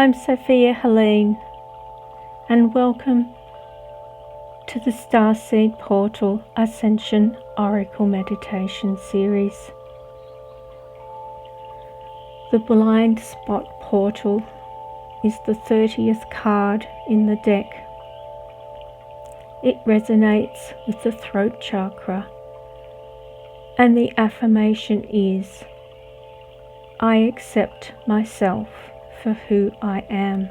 I'm Sophia Helene, and welcome to the Starseed Portal Ascension Oracle Meditation Series. The Blind Spot Portal is the 30th card in the deck. It resonates with the throat chakra, and the affirmation is, I accept myself for who I am.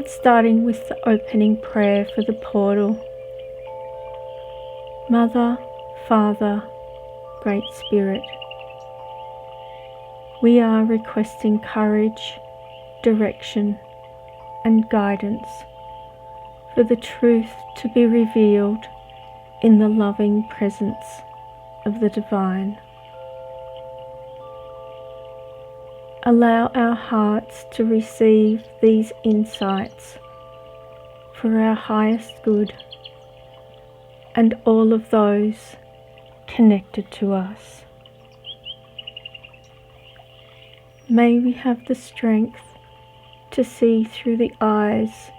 Starting with the opening prayer for the portal. Mother, Father, Great Spirit, we are requesting courage, direction, and guidance for the truth to be revealed in the loving presence of the Divine. Allow our hearts to receive these insights for our highest good and all of those connected to us. May we have the strength to see through the eyes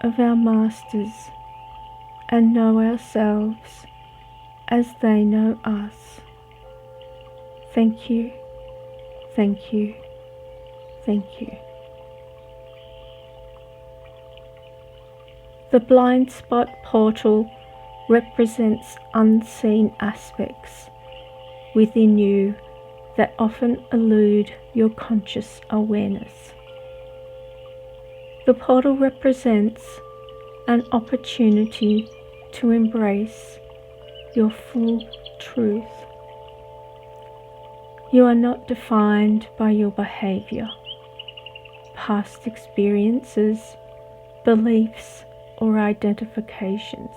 of our Masters and know ourselves as they know us. Thank you. Thank you, thank you. The blind spot portal represents unseen aspects within you that often elude your conscious awareness. The portal represents an opportunity to embrace your full truth. You are not defined by your behavior, past experiences, beliefs, or identifications.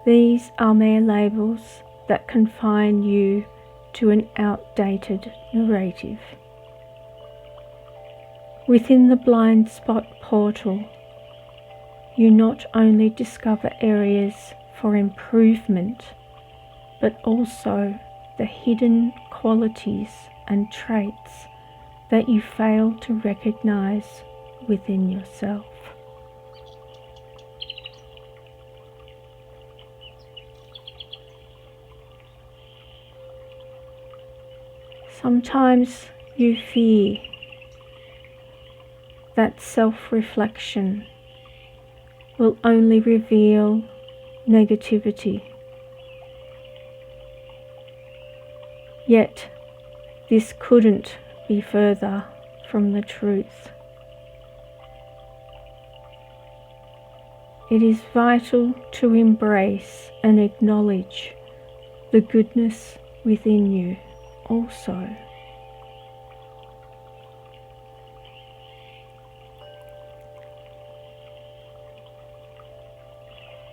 These are mere labels that confine you to an outdated narrative. Within the blind spot portal, you not only discover areas for improvement, but also the hidden qualities and traits that you fail to recognize within yourself. Sometimes you fear that self-reflection will only reveal negativity. Yet, this couldn't be further from the truth. It is vital to embrace and acknowledge the goodness within you also.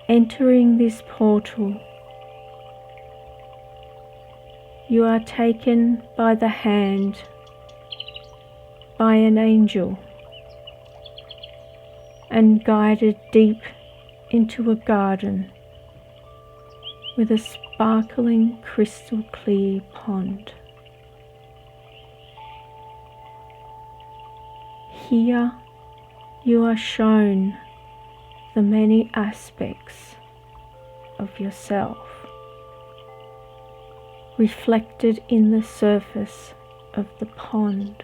Entering this portal, you are taken by the hand by an angel and guided deep into a garden with a sparkling crystal clear pond. Here you are shown the many aspects of yourself reflected in the surface of the pond.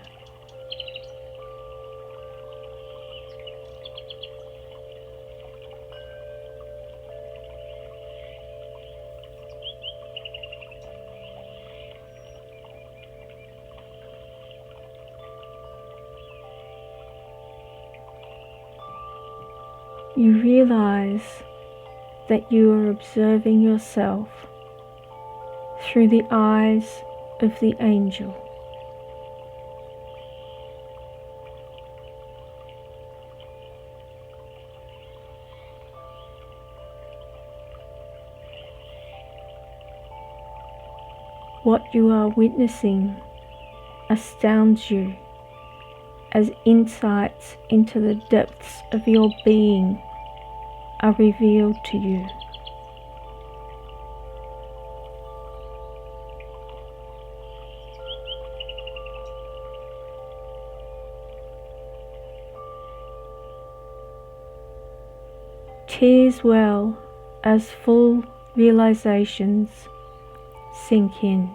You realize that you are observing yourself through the eyes of the angel. What you are witnessing astounds you as insights into the depths of your being are revealed to you. tears well as full realizations sink in.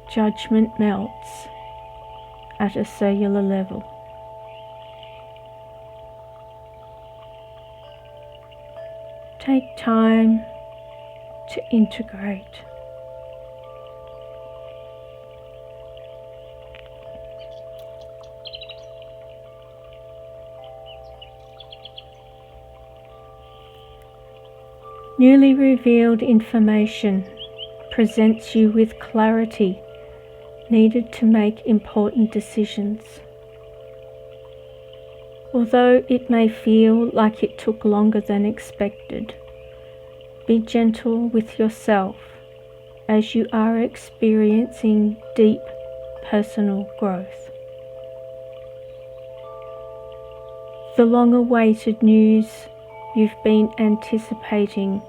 Judgment melts at a cellular level. Take time to integrate. Newly revealed information presents you with clarity needed to make important decisions. Although it may feel like it took longer than expected, be gentle with yourself as you are experiencing deep personal growth. The long-awaited news you've been anticipating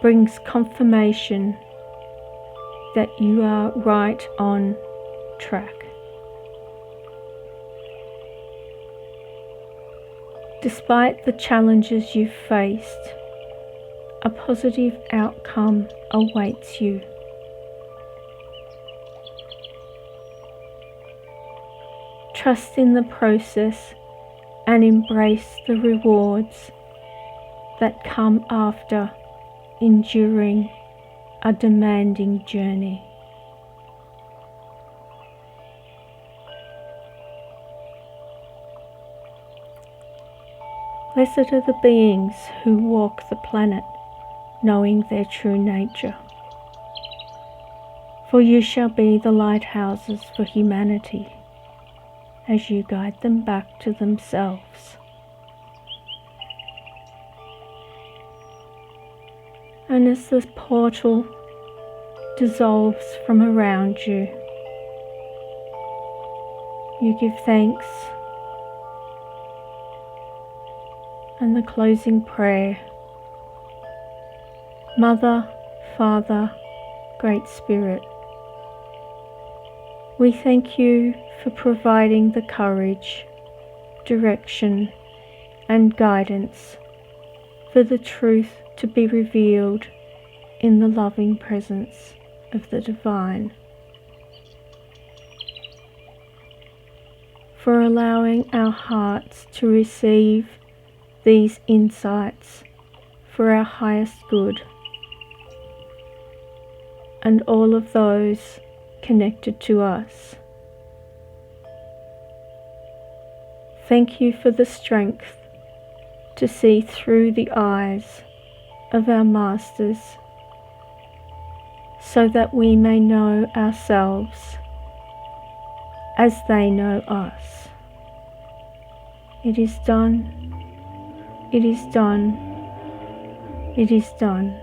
brings confirmation that you are right on track. Despite the challenges you've faced, a positive outcome awaits you. Trust in the process and embrace the rewards that come after enduring a demanding journey. Blessed are the beings who walk the planet knowing their true nature, for you shall be the lighthouses for humanity as you guide them back to themselves. And as the portal dissolves from around you, you give thanks, and the closing prayer. Mother, Father, Great Spirit, we thank you for providing the courage, direction, and guidance for the truth to be revealed in the loving presence of the Divine, for allowing our hearts to receive these insights for our highest good, and all of those connected to us. Thank you for the strength to see through the eyes of our Masters, so that we may know ourselves as they know us. It is done, it is done, it is done.